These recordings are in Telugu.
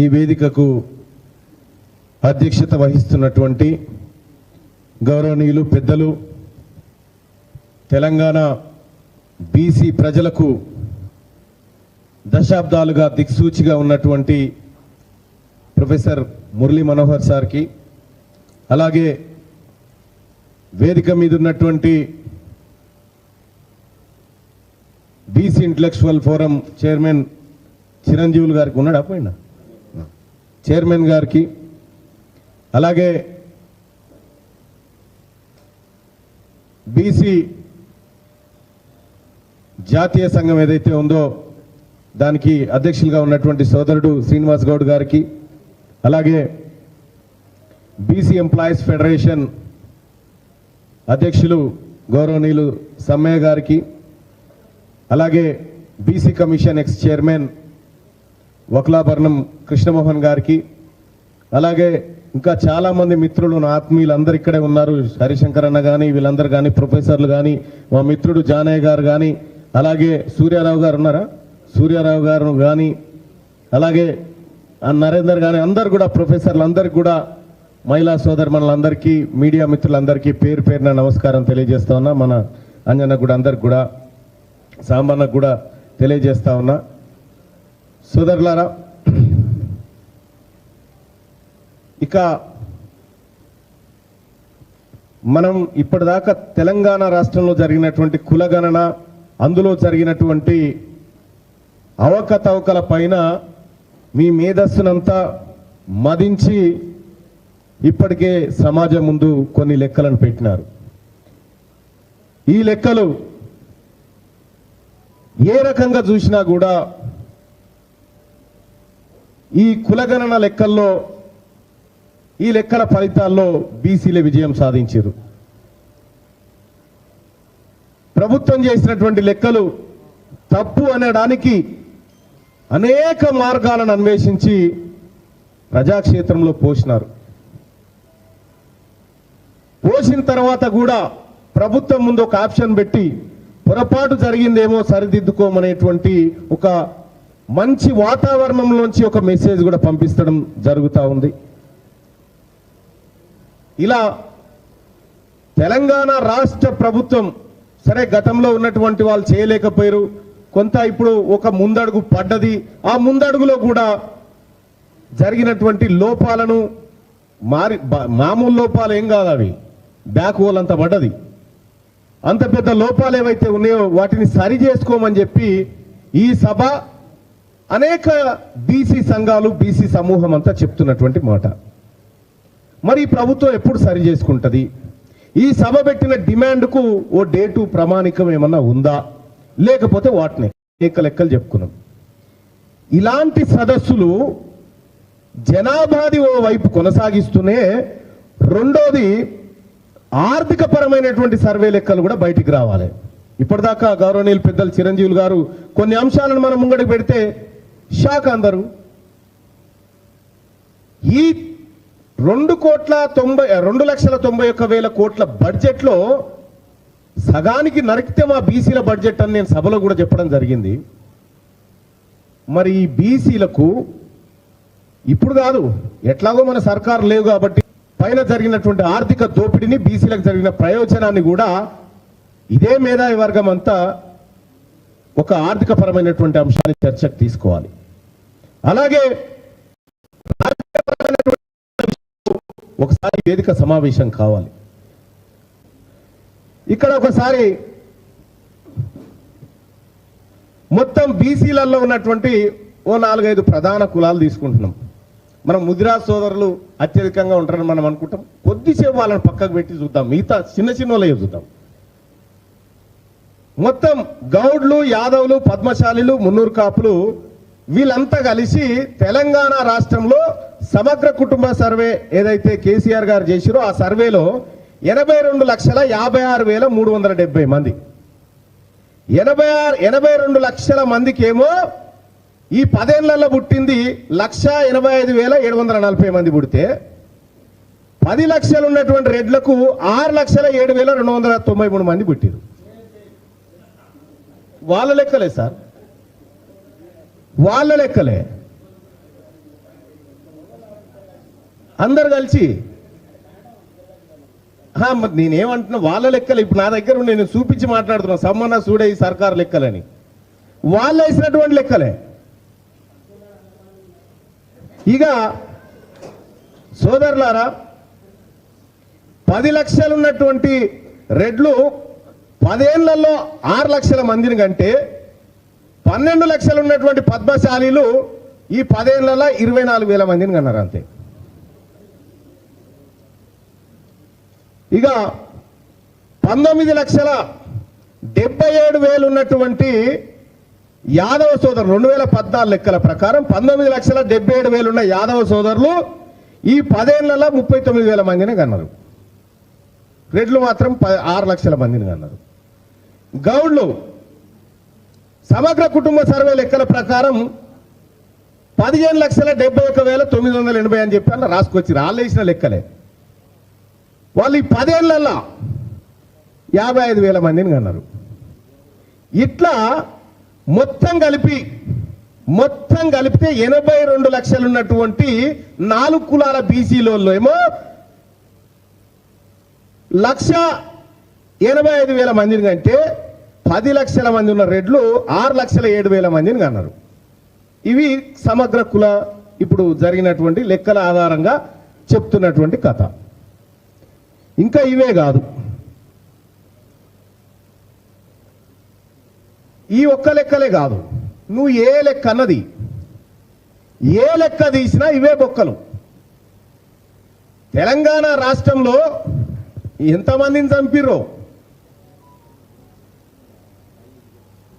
ఈ వేదికకు అధ్యక్షత వహిస్తున్నటువంటి గౌరవనీయులు పెద్దలు, తెలంగాణ బీసీ ప్రజలకు దశాబ్దాలుగా దిక్సూచిగా ఉన్నటువంటి ప్రొఫెసర్ మురళీ మనోహర్ సార్కి, అలాగే వేదిక మీద ఉన్నటువంటి బీసీ ఇంటలెక్చువల్ ఫోరం చైర్మన్ చిరంజీవులు గారికి ఉన్నాడు అపోయినా చైర్మన్ గారికి, అలాగే బీసీ జాతీయ సంఘం ఏదైతే ఉందో దానికి అధ్యక్షులుగా ఉన్నటువంటి సోదరుడు శ్రీనివాస్ గౌడ్ గారికి, అలాగే బీసీ ఎంప్లాయీస్ ఫెడరేషన్ అధ్యక్షులు గౌరవనీయులు సమ్మయ్య గారికి, అలాగే BC commission ex chairman Vakulabharanam Krishnamohan గారికి, అలాగే ఇంకా చాలామంది మిత్రులు, నా ఆత్మీయులు అందరు ఇక్కడే ఉన్నారు. హరిశంకర్ అన్న కానీ వీళ్ళందరూ కానీ, ప్రొఫెసర్లు కానీ, మా మిత్రుడు జానయ్య గారు కానీ, అలాగే సూర్యారావు గారు ఉన్నారా, సూర్యారావు గారు కానీ, అలాగే నరేందర్ కానీ, అందరు కూడా ప్రొఫెసర్లు అందరికి కూడా, మహిళా సోదరుమణులందరికీ, మీడియా మిత్రులందరికీ పేరు పేరున నమస్కారం తెలియజేస్తా ఉన్నా. మన అంజన్న కూడా అందరికి కూడా, సాంబన్నకు కూడా తెలియజేస్తా ఉన్నా. సోదరులారా, ఇక మనం ఇప్పటిదాకా తెలంగాణ రాష్ట్రంలో జరిగినటువంటి కులగణన, అందులో జరిగినటువంటి అవకతవకల పైన మీ మేధస్సునంతా మదించి ఇప్పటికే సమాజం ముందు కొన్ని లెక్కలను పెట్టినారు. ఈ లెక్కలు ఏ రకంగా చూసినా కూడా ఈ కులగణన లెక్కల్లో, ఈ లెక్కల ఫలితాల్లో బీసీలే విజయం సాధించారు. ప్రభుత్వం చేసినటువంటి లెక్కలు తప్పు అనడానికి అనేక మార్గాలను అన్వేషించి ప్రజాక్షేత్రంలో పోసినారు. పోసిన తర్వాత కూడా ప్రభుత్వం ముందు ఒక ఆప్షన్ పెట్టి పొరపాటు జరిగిందేమో సరిదిద్దుకోమనేటువంటి ఒక మంచి వాతావరణంలోంచి ఒక మెసేజ్ కూడా పంపించడం జరుగుతూ ఉంది. ఇలా తెలంగాణ రాష్ట్ర ప్రభుత్వం సరే గతంలో ఉన్నటువంటి వాళ్ళు చేయలేకపోయారు, కొంత ఇప్పుడు ఒక ముందడుగు పడ్డది. ఆ ముందడుగులో కూడా జరిగినటువంటి లోపాలను మామూలు లోపాలు ఏం కాదు, అవి బ్యాక్ హోల్ అంత పడ్డది. అంత పెద్ద లోపాలు ఏవైతే ఉన్నాయో వాటిని సరి చేసుకోమని చెప్పి ఈ సభ అనేక బీసీ సంఘాలు, బీసీ సమూహం అంతా చెప్తున్నటువంటి మాట. మరి ప్రభుత్వం ఎప్పుడు సరి చేసుకుంటుంది? ఈ సభ పెట్టిన డిమాండ్కు ఓ డేటు ప్రమాణికం ఏమన్నా ఉందా, లేకపోతే వాటిని లెక్కలు చెప్పుకున్నాం. ఇలాంటి సదస్సులు జనాభాది ఓ వైపు కొనసాగిస్తూనే, రెండోది ఆర్థిక పరమైనటువంటి సర్వే లెక్కలు కూడా బయటికి రావాలి. ఇప్పటిదాకా గౌరవనీయులు పెద్దలు చిరంజీవులు గారు కొన్ని అంశాలను మనం ముంగడికి పెడితే షాక్ అందరూ. ఈ 2,91,00,000 కోట్ల బడ్జెట్లో సగానికి నరికితే మా బీసీల బడ్జెట్ అని నేను సభలో కూడా చెప్పడం జరిగింది. మరి ఈ బీసీలకు ఇప్పుడు కాదు, ఎట్లాగో మన సర్కారు లేవు కాబట్టి పైన జరిగినటువంటి ఆర్థిక దోపిడీని, బీసీలకు జరిగిన ప్రయోజనాన్ని కూడా ఇదే మేధావి వర్గం అంతా ఒక ఆర్థిక పరమైనటువంటి అంశాన్ని చర్చకు తీసుకోవాలి. అలాగే ఒకసారి వేదిక సమావేశం కావాలి. ఇక్కడ ఒకసారి మొత్తం బీసీలలో ఉన్నటువంటి ఓ 4-5 ప్రధాన కులాలు తీసుకుంటున్నాం. మనం ముదిరాజ్ సోదరులు అత్యధికంగా ఉంటారని మనం అనుకుంటాం. కొద్దిసేపు వాళ్ళని పక్కకు పెట్టి చూద్దాం, మిగతా చిన్న చిన్న వాళ్ళే చూద్దాం. మొత్తం గౌడ్లు, యాదవులు, పద్మశాలిలు, మున్నూరు కాపులు వీళ్ళంతా కలిసి తెలంగాణ రాష్ట్రంలో సమగ్ర కుటుంబ సర్వే ఏదైతే కేసీఆర్ గారు చేసిరో ఆ సర్వేలో 82,56,370 మంది, 82 లక్షల మందికి ఏమో ఈ 10 ఏళ్లలో పుట్టింది 1,85,740 మంది పుడితే, 10 లక్షలు ఉన్నటువంటి రెడ్లకు 6,07,293 మంది పుట్టిరు. వాళ్ళ లెక్కలే సార్, వాళ్ళ లెక్కలే. అందరు కలిసి మరి నేనేమంటున్నా వాళ్ళ లెక్కలు ఇప్పుడు నా దగ్గర నేను చూపించి మాట్లాడుతున్నా సమ్మన్న సూడే ఈ సర్కారు లెక్కలని వాళ్ళు వేసినటువంటి లెక్కలే. ఇక సోదరులారా 10 లక్షలు ఉన్నటువంటి రెడ్లు 10 ఏళ్లలో 6 లక్షల మందిని కంటే 12 లక్షలు ఉన్నటువంటి పద్మశాలీలు ఈ 10 ఏళ్లలో 24,000 మందిని కన్నారు అంతే. ఇక 19,77,000 ఉన్నటువంటి యాదవ సోదరులు 2014 లెక్కల ప్రకారం 19,77,000 ఉన్న యాదవ సోదరులు ఈ 10 ఏళ్లలో 39,000 మందిని కన్నారు. రెడ్లు మాత్రం 6 లక్షల మందిని కన్నారు. గౌడ్లు సమగ్ర కుటుంబ సర్వే లెక్కల ప్రకారం 15,71,980 అని చెప్పి అలా రాసుకొచ్చి రాలేసిన లెక్కలే. వాళ్ళు ఈ 10 ఏళ్లలో 55,000 మందిని కన్నారు. ఇట్లా మొత్తం కలిపితే 82 లక్షలు ఉన్నటువంటి 4 కులాల బీసీలో ఏమో 1,85,000 మందిని కంటే 10 లక్షల మంది ఉన్న రెడ్లు 6,07,000 మందిని కన్నారు. ఇవి సమగ్ర కుల ఇప్పుడు జరిగినటువంటి లెక్కల ఆధారంగా చెప్తున్నటువంటి కథ. ఇంకా ఇవే కాదు, ఈ ఒక్క లెక్కలే కాదు, నువ్వు ఏ లెక్క అన్నది ఏ లెక్క తీసినా ఇవే బొక్కలు. తెలంగాణ రాష్ట్రంలో ఎంతమందిని చంపిర్రో,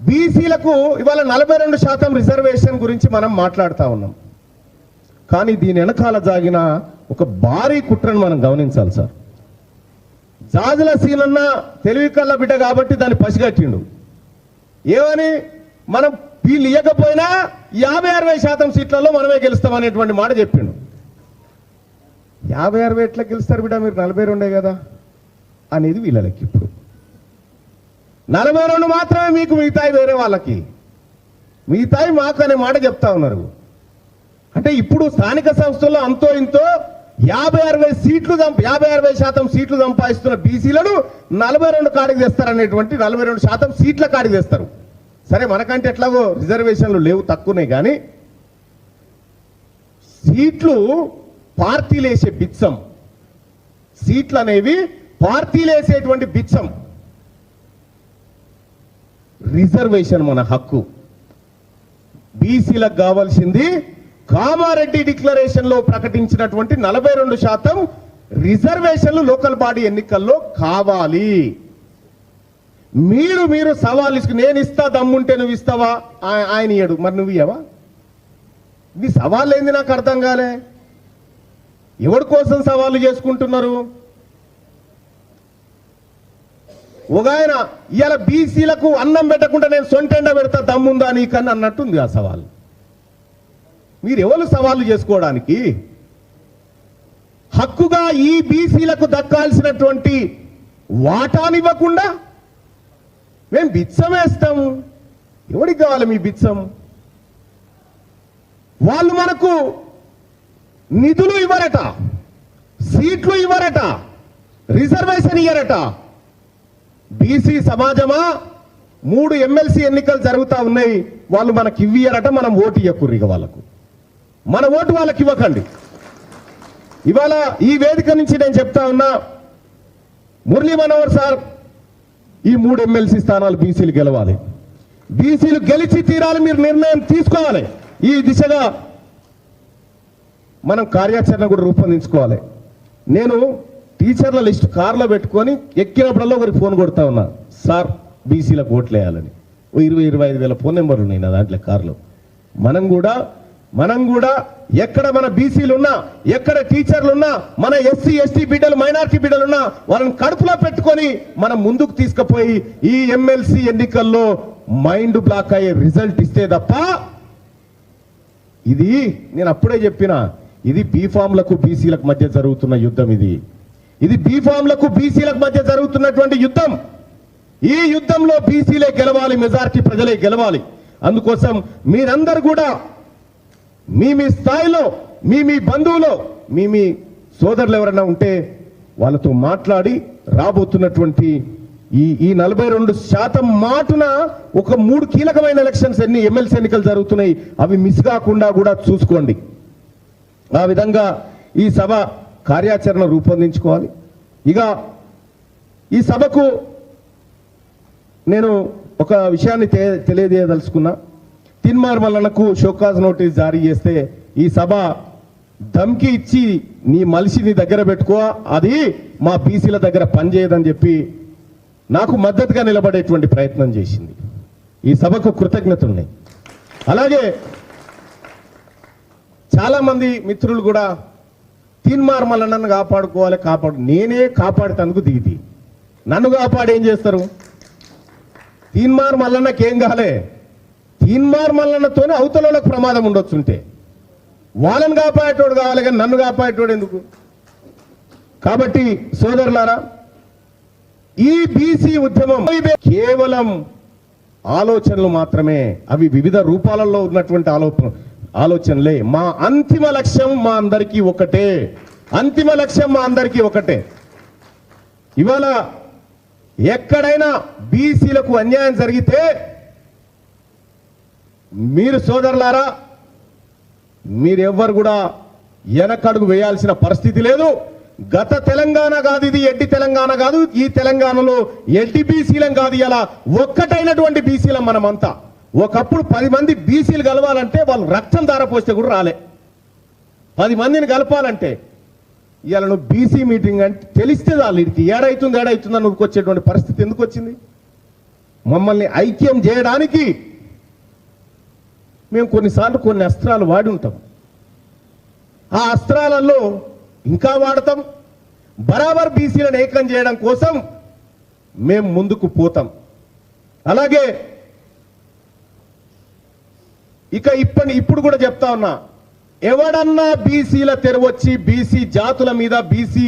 బీసీలకు ఇవాళ 42% రిజర్వేషన్ గురించి మనం మాట్లాడుతూ ఉన్నాం. కానీ దీని వెనకాల జాగిన ఒక భారీ కుట్రను మనం గమనించాలి సార్. జాజుల సీనన్న తెలివి కళ్ళ బిడ్డ కాబట్టి దాన్ని పసిగట్టిండు. ఏమని మనం వీళ్ళు ఇవ్వకపోయినా 50-60% సీట్లలో మనమే గెలుస్తామనేటువంటి మాట చెప్పిండు. 50-60 ఎట్లా గెలుస్తారు బిడ్డ, మీరు 42 కదా అనేది వీళ్ళ లెక్క. ఇప్పుడు 42 మాత్రమే మీకు, మిగతాయి వేరే వాళ్ళకి, మిగతాయి మాకు అనే మాట చెప్తా ఉన్నారు. అంటే ఇప్పుడు స్థానిక సంస్థల్లో అంతో ఇంతో 50-60% సీట్లు సంపాదిస్తున్న బీసీలను 42 కాడికి తెస్తారనేటువంటి 42% సీట్ల కాడికి తెస్తారు. సరే మనకంటే ఎట్లాగో రిజర్వేషన్లు లేవు, తక్కువనే, కానీ సీట్లు పార్టీలు వేసే బిచ్చం, సీట్లు అనేవి పార్టీలు వేసేటువంటి బిచ్చం. రిజర్వేషన్ మన హక్కు. బీసీలకు కావాల్సింది కామారెడ్డి డిక్లరేషన్ లో ప్రకటించినటువంటి 42% రిజర్వేషన్లు లోకల్ బాడీ ఎన్నికల్లో కావాలి. మీరు సవాల్ ఇసుకు, నేను ఇస్తా దమ్ముంటే నువ్వు ఇస్తావా, ఆయన ఇయ్యడు, మరి నువ్వు ఇయ్యవా? ఇది సవాల్ ఏంది నాకు అర్థం కాలే. ఎవరి కోసం సవాళ్ళు చేసుకుంటున్నారు? ఒక ఆయన ఇవాళ బీసీలకు అన్నం పెట్టకుండా నేను సొంటెండ పెడతా దమ్ముందా నీకన్నా అన్నట్టుంది ఆ సవాల్. మీరు ఎవరు సవాళ్ళు చేసుకోవడానికి? హక్కుగా ఈ బీసీలకు దక్కాల్సినటువంటి వాటానివ్వకుండా మేము బిచ్చం వేస్తాము. ఎవరికి కావాలి మీ బిచ్చం? వాళ్ళు మనకు నిధులు ఇవ్వరట, సీట్లు ఇవ్వరట, రిజర్వేషన్ ఇవ్వరట. బీసీ సమాజమా, 3 ఎమ్మెల్సీ ఎన్నికలు జరుగుతూ ఉన్నాయి, వాళ్ళు మనకి ఇవ్వరట, మనం ఓటు ఇవ్వకుర్రు. ఇక వాళ్ళకు మన ఓటు వాళ్ళకి ఇవ్వకండి. ఇవాళ ఈ వేదిక నుంచి నేను చెప్తా ఉన్నా, మురళీ మనోహర్ సార్, ఈ 3 ఎమ్మెల్సీ స్థానాలు బీసీలు గెలవాలి, బీసీలు గెలిచి తీరాలి. మీరు నిర్ణయం తీసుకోవాలి. ఈ దిశగా మనం కార్యాచరణ కూడా రూపొందించుకోవాలి. నేను టీచర్ల లిస్ట్ కార్లో పెట్టుకొని ఎక్కినప్పుడల్లా ఒకరికి ఫోన్ కొడతా ఉన్నా, సార్ బీసీలకు ఓట్లు వేయాలని. 20-25 వేల ఫోన్ నెంబర్లు ఉన్నాయి నా దాంట్లో కార్లో. మనం కూడా ఎక్కడ మన బీసీలు ఉన్నా, ఎక్కడ టీచర్లు ఉన్నా, మన ఎస్సీ ఎస్టీ బిడ్డలు, మైనారిటీ బిడ్డలు ఉన్నా, వాళ్ళని కడుపులో పెట్టుకొని మనం ముందుకు తీసుకుపోయి ఈ ఎమ్మెల్సీ ఎన్నికల్లో మైండ్ బ్లాక్ అయ్యే రిజల్ట్ ఇస్తే తప్ప, ఇది నేను అప్పుడే చెప్పిన, ఇది బీఫామ్లకు బీసీలకు మధ్య జరుగుతున్న యుద్ధం. ఇది బీఫామ్లకు బీసీలకు మధ్య జరుగుతున్నటువంటి యుద్ధం. ఈ యుద్ధంలో బీసీలే గెలవాలి, మెజారిటీ ప్రజలే గెలవాలి. అందుకోసం మీరందరూ కూడా మీ స్థాయిలో మీ బంధువులు మీ సోదరులు ఎవరైనా ఉంటే వాళ్ళతో మాట్లాడి రాబోతున్నటువంటి ఈ 42% మాటున ఒక 3 కీలకమైన ఎలక్షన్స్ ఎమ్మెల్సీ ఎన్నికలు జరుగుతున్నాయి, అవి మిస్ కాకుండా కూడా చూసుకోండి. ఆ విధంగా ఈ సభ కార్యాచరణ రూపొందించుకోవాలి. ఇక ఈ సభకు నేను ఒక విషయాన్ని తెలియజేయదలుచుకున్నా. తిన్మార్ మల్లన్నకు షోకాజ్ నోటీస్ జారీ చేస్తే ఈ సభ ధమ్కి ఇచ్చి నీ మలిసి నీ దగ్గర పెట్టుకో, అది మా బీసీల దగ్గర పనిచేయదని చెప్పి నాకు మద్దతుగా నిలబడేటువంటి ప్రయత్నం చేసింది. ఈ సభకు కృతజ్ఞత ఉన్నాయి. అలాగే చాలా మంది మిత్రులు కూడా తిన్మార్ మల్లన్నను కాపాడుకోవాలి, నేనే కాపాడుతందుకు దిగి నన్ను కాపాడు ఏం చేస్తారు? తిన్మార్ మల్లన్నకి ఏం కాలే, తిన్మార్ మల్లన్నతోనే అవతలకు ప్రమాదం ఉండొచ్చుంటే వాళ్ళని కాపాడేటోడు కావాలి, కానీ నన్ను కాపాడేటోడు ఎందుకు? కాబట్టి సోదరులారా, ఈ బీసీ ఉద్యమం కేవలం ఆలోచనలు మాత్రమే, అవి వివిధ రూపాలలో ఉన్నటువంటి ఆలోచనలే. మా అంతిమ లక్ష్యం మా అందరికీ ఒకటే, అంతిమ లక్ష్యం మా అందరికీ ఒకటే. ఇవాళ ఎక్కడైనా బీసీలకు అన్యాయం జరిగితే మీరు సోదరులారా, మీరెవ్వరు కూడా వెనకడుగు వేయాల్సిన పరిస్థితి లేదు. గత తెలంగాణ కాదు ఇది, ఎడ్డి తెలంగాణ కాదు. ఈ తెలంగాణలో ఎడ్డి బీసీలం కాదు, ఇలా ఒక్కటైనటువంటి బీసీలం మనమంతా. ఒకప్పుడు 10 మంది బీసీలు కలవాలంటే వాళ్ళు రక్తం ధారపోస్తే కూడా రాలే. 10 మందిని కలపాలంటే ఇవాళ నువ్వు బీసీ మీటింగ్ అంటే తెలిస్తే వాళ్ళు ఇడికి ఏడైతుందని వచ్చేటువంటి పరిస్థితి ఎందుకు వచ్చింది? మమ్మల్ని ఐక్యం చేయడానికి మేము కొన్నిసార్లు కొన్ని అస్త్రాలు వాడి ఉంటాం. ఆ అస్త్రాలలో ఇంకా వాడతాం. బరాబర్ బీసీలను ఏకం చేయడం కోసం మేము ముందుకు పోతాం. అలాగే ఇక ఇప్పుడు కూడా చెప్తా ఉన్నా, ఎవడన్నా బీసీల తెరవచ్చి బీసీ జాతుల మీద, బీసీ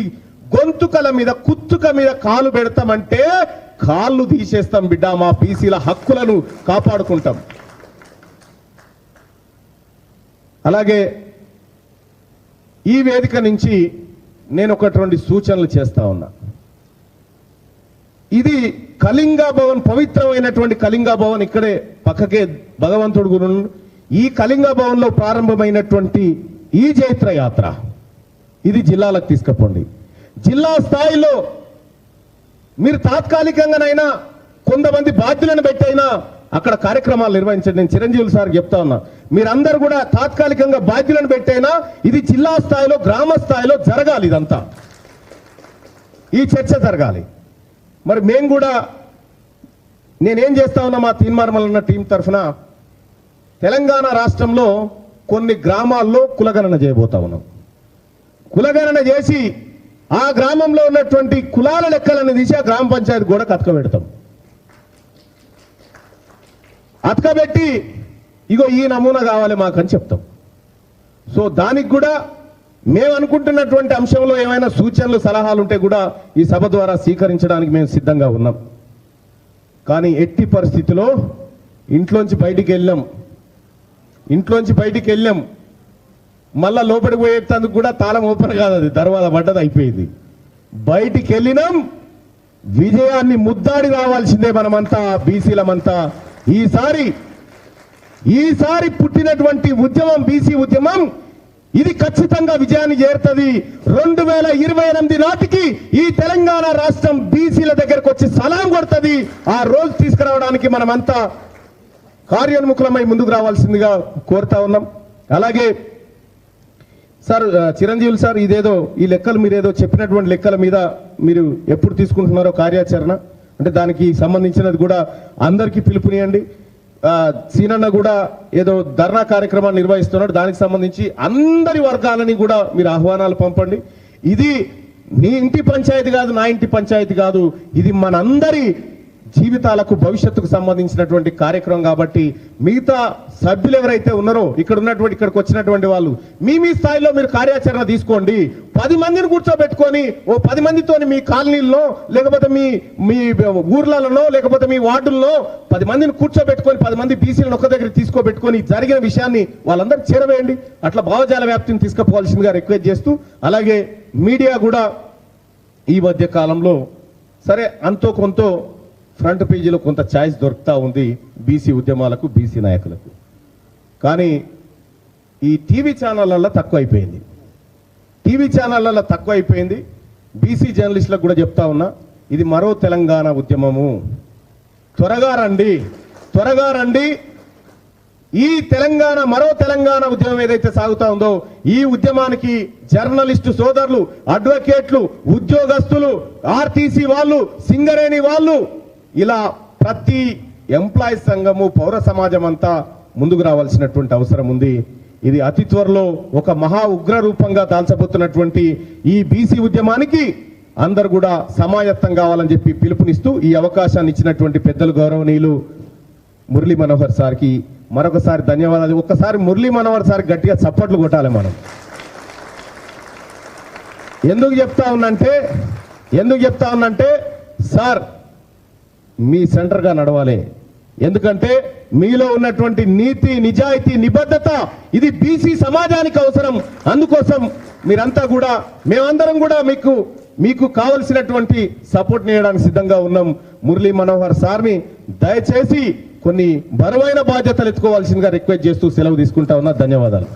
గొంతుకల మీద, కుత్తుక మీద కాలు పెడతామంటే కాళ్ళు తీసేస్తాం బిడ్డ. మా బీసీల హక్కులను కాపాడుకుంటాం. అలాగే ఈ వేదిక నుంచి నేను ఒక 2 సూచనలు చేస్తా ఉన్నా. ఇది కళింగ భవన్, పవిత్రమైనటువంటి కళింగ భవన్ ఇక్కడే పక్కకే భగవంతుడు గురు. ఈ కళింగ భవన్ లో ప్రారంభమైనటువంటి ఈ జైత్ర యాత్ర ఇది జిల్లాలకు తీసుకుపోండి. జిల్లా స్థాయిలో మీరు తాత్కాలికంగానైనా కొంతమంది బాధ్యులను పెట్టైనా అక్కడ కార్యక్రమాలు నిర్వహించండి. నేను చిరంజీవి సార్ చెప్తా ఉన్నా, మీరందరూ కూడా తాత్కాలికంగా బాధ్యులను పెట్టైనా ఇది జిల్లా స్థాయిలో, గ్రామ స్థాయిలో జరగాలి. ఇదంతా ఈ చర్చ జరగాలి. మరి మేము కూడా నేనేం చేస్తా ఉన్నా, మా తీన్మార్ మల్లన్న టీం తరఫున తెలంగాణ రాష్ట్రంలో కొన్ని గ్రామాల్లో కులగణన చేయబోతా ఉన్నాం. కులగణన చేసి ఆ గ్రామంలో ఉన్నటువంటి కులాల లెక్కలను తీసి ఆ గ్రామ పంచాయతీ కూడా అతకబెడతాం. అతకబెట్టి ఇగో ఈ నమూనా కావాలి మాకని చెప్తాం. సో దానికి కూడా మేము అనుకుంటున్నటువంటి అంశంలో ఏమైనా సూచనలు, సలహాలు ఉంటే కూడా ఈ సభ ద్వారా స్వీకరించడానికి మేము సిద్ధంగా ఉన్నాం. కానీ ఎట్టి పరిస్థితిలో ఇంట్లోంచి బయటికి వెళ్ళాం మళ్ళా లోపలికి పోయేటందుకు కూడా తాళం ఓపెన్ కాదు, అది దర్వాజా పడ్డది, అయిపోయింది. బయటికి వెళ్ళినాం, విజయాన్ని ముద్దాడి రావాల్సిందే మనమంతా, బీసీలమంతా. ఈసారి పుట్టినటువంటి ఉద్యమం, బీసీ ఉద్యమం, ఇది ఖచ్చితంగా విజయాన్ని చేరుతుంది. 2028 నాటికి ఈ తెలంగాణ రాష్ట్రం బీసీల దగ్గరకు వచ్చి సలాం కొడుతుంది. ఆ రోజు తీసుకురావడానికి మనమంతా కార్యోన్ముఖులమై ముందుకు రావాల్సిందిగా కోరుతా ఉన్నాం. అలాగే సార్, చిరంజీవి సార్, ఇదేదో ఈ లెక్కలు మీరేదో చెప్పినటువంటి లెక్కల మీద మీరు ఎప్పుడు తీసుకుంటున్నారో కార్యాచరణ, అంటే దానికి సంబంధించినది కూడా అందరికీ పిలుపునియండి. సీనన్న కూడా ఏదో ధర్నా కార్యక్రమాన్ని నిర్వహిస్తున్నాడు, దానికి సంబంధించి అందరి వర్గాలని కూడా మీరు ఆహ్వానాలు పంపండి. ఇది నీ ఇంటి పంచాయతీ కాదు, నా ఇంటి పంచాయతీ కాదు, ఇది మనందరి జీవితాలకు భవిష్యత్తుకు సంబంధించినటువంటి కార్యక్రమం కాబట్టి మిగతా సభ్యులు ఎవరైతే ఉన్నారో ఇక్కడికి వచ్చినటువంటి వాళ్ళు మీ స్థాయిలో మీరు కార్యాచరణ తీసుకోండి. 10 మందిని కూర్చోబెట్టుకొని ఓ 10 మందితో మీ కాలనీల్లో లేకపోతే మీ ఊర్లలో లేకపోతే మీ వార్డుల్లో 10 మందిని కూర్చోబెట్టుకొని 10 మంది బీసీలను ఒక దగ్గర తీసుకోబెట్టుకొని జరిగిన విషయాన్ని వాళ్ళందరికీ చేరవేయండి. అట్లా భావజాల వ్యాప్తిని తీసుకుపోవాల్సిందిగా రిక్వెస్ట్ చేస్తూ, అలాగే మీడియా కూడా ఈ మధ్య కాలంలో సరే అంతో కొంత ఫ్రంట్ పేజీలో కొంత ఛాయిస్ దొరుకుతూ ఉంది బీసీ ఉద్యమాలకు, బీసీ నాయకులకు. కానీ ఈ టీవీ ఛానళ్ళల్లో తక్కువైపోయింది. బీసీ జర్నలిస్టులకు కూడా చెప్తా ఉన్నా, ఇది మరో తెలంగాణ ఉద్యమము. త్వరగా రండి. ఈ మరో తెలంగాణ ఉద్యమం ఏదైతే సాగుతా ఉందో ఈ ఉద్యమానికి జర్నలిస్టు సోదరులు, అడ్వకేట్లు, ఉద్యోగస్తులు, ఆర్టీసీ వాళ్ళు, సింగరేణి వాళ్ళు, ఇలా ప్రతి ఎంప్లాయీస్ సంఘము, పౌర సమాజం అంతా ముందుకు రావాల్సినటువంటి అవసరం ఉంది. ఇది అతి త్వరలో ఒక మహా ఉగ్ర రూపంగా దాల్చబోతున్నటువంటి ఈ బీసీ ఉద్యమానికి అందరు కూడా సమాయత్తం కావాలని చెప్పి పిలుపునిస్తూ ఈ అవకాశాన్ని ఇచ్చినటువంటి పెద్దలు గౌరవనీయులు మురళీ మనోహర్ సార్కి మరొకసారి ధన్యవాదాలు. ఒక్కసారి మురళీ మనోహర్ సార్ గట్టిగా చప్పట్లు కొట్టాలి మనం. ఎందుకు చెప్తా ఉన్నంటే సార్ మీ సెంటర్గా నడవాలి. ఎందుకంటే మీలో ఉన్నటువంటి నీతి, నిజాయితీ, నిబద్ధత ఇది బీసీ సమాజానికి అవసరం. అందుకోసం మీరంతా కూడా, మేమందరం కూడా మీకు కావలసినటువంటి సపోర్ట్ చేయడానికి సిద్ధంగా ఉన్నాం. మురళీ మనోహర్ సార్ని దయచేసి కొన్ని బరువైన బాధ్యతలు ఎత్తుకోవాల్సిందిగా రిక్వెస్ట్ చేస్తూ సెలవు తీసుకుంటా ఉన్నా. ధన్యవాదాలు.